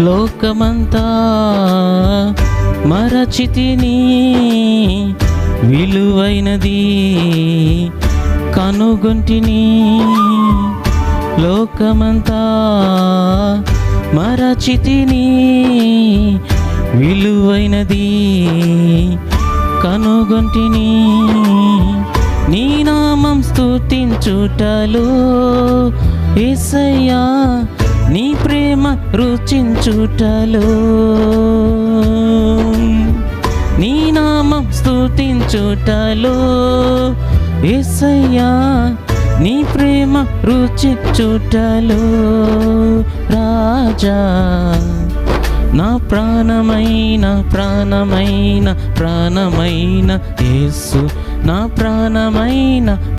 లోకమంతా మరచితిని, విలువైనది కనుగొంటిని. లోకమంతా మరచితిని, విలువైనది కనుగొంటిని. నీ నామం స్తుతించుటలో యేసయ్యా, నీ ప్రేమ రుచించుటలో. నీ నామం స్తుతించుటలో యేసయ్యా, నీ ప్రేమ రుచించుటలో. రాజా, నా ప్రాణమైన ప్రాణమైన ప్రాణమైన యేసు, నా ప్రాణమైన